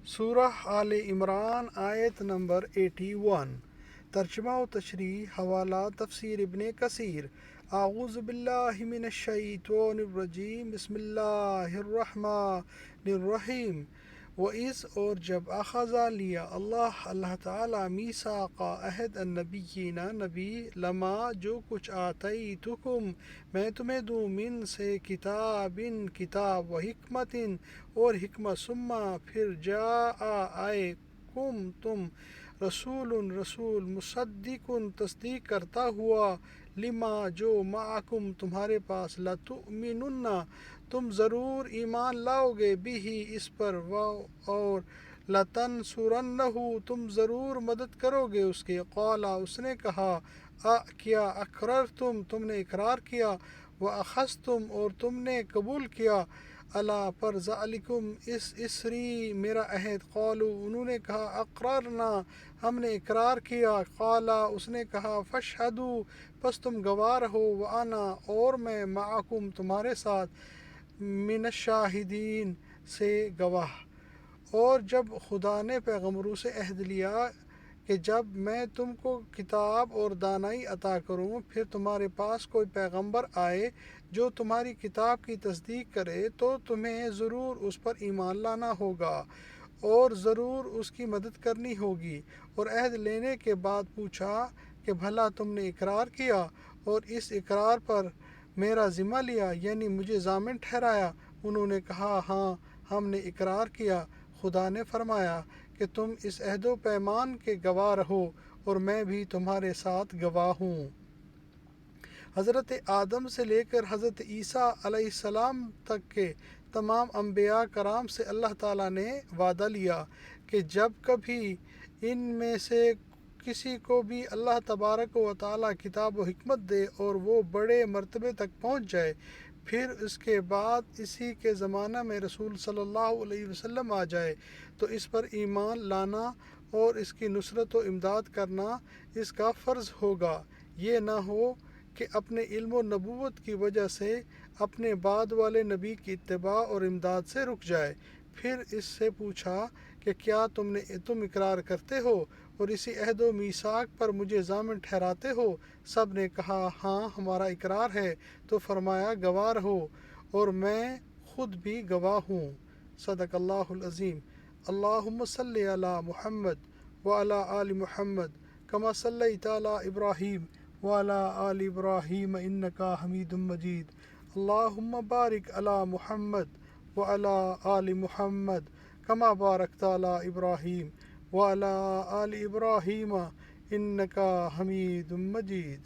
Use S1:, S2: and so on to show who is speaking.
S1: سورہ آل عمران آیت نمبر 81۔ ترجمہ و تشریح حوالہ تفسیر ابن کثیر۔ اعوذ باللہ من الشیطان الرجیم، بسم اللہ الرحمن الرحیم۔ وَإِذْ اور جب اخذ لیا اللہ تعالیٰ میثاق عہد النبیین نبی، لما جو کچھ آتیتکم میں تمہیں دوں، من سے کتاب و حکمت اور حکمت، ثم پھر آئے تم رسول مصدق تصدیق کرتا ہوا، لما جو معکم تمہارے پاس، لتؤمنن تم ضرور ایمان لاؤ گے، بھی اس پر، اور لتنصرنہ تم ضرور مدد کرو گے اس کے، قال اس نے کہا، کیا اقررتم تم نے اقرار کیا، واخذتم اور تم نے قبول کیا، اللہ پر، ذالکم اسری میرا عہد، قالوا انہوں نے کہا، اقررنا ہم نے اقرار کیا، قال اس نے کہا، فاشہدوا پس تم گواہ رہو، وانا اور میں، معکم تمہارے ساتھ، من الشاہدین سے گواہ۔ اور جب خدا نے پیغمبروں سے عہد لیا کہ جب میں تم کو کتاب اور دانائی عطا کروں، پھر تمہارے پاس کوئی پیغمبر آئے جو تمہاری کتاب کی تصدیق کرے، تو تمہیں ضرور اس پر ایمان لانا ہوگا اور ضرور اس کی مدد کرنی ہوگی۔ اور عہد لینے کے بعد پوچھا کہ بھلا تم نے اقرار کیا اور اس اقرار پر میرا ذمہ لیا، یعنی مجھے ضامن ٹھہرایا؟ انہوں نے کہا، ہاں ہم نے اقرار کیا۔ خدا نے فرمایا کہ تم اس عہد و پیمان کے گواہ رہو اور میں بھی تمہارے ساتھ گواہ ہوں۔ حضرت آدم سے لے کر حضرت عیسیٰ علیہ السلام تک کے تمام انبیاء کرام سے اللہ تعالیٰ نے وعدہ لیا کہ جب کبھی ان میں سے کسی کو بھی اللہ تبارک و تعالیٰ کتاب و حکمت دے اور وہ بڑے مرتبے تک پہنچ جائے، پھر اس کے بعد اسی کے زمانہ میں رسول صلی اللہ علیہ وسلم آ جائے، تو اس پر ایمان لانا اور اس کی نصرت و امداد کرنا اس کا فرض ہوگا۔ یہ نہ ہو کہ اپنے علم و نبوت کی وجہ سے اپنے بعد والے نبی کی اتباع اور امداد سے رک جائے۔ پھر اس سے پوچھا کہ کیا تم اقرار کرتے ہو اور اسی عہد و میثاق پر مجھے ضامن ٹھہراتے ہو؟ سب نے کہا، ہاں ہمارا اقرار ہے۔ تو فرمایا، گواہ رہو اور میں خود بھی گواہ ہوں۔ صدق اللہ العظیم۔ اللہم صلی علی محمد وعلی آل محمد کما صلیت علی ابراہیم وعلی آل ابراہیم انکا حمید مجید۔ اللہم بارک علی محمد وعلی آل محمد کما بارکت علی ابراہیم وعلی آل ابراہیم انکا حمید مجید۔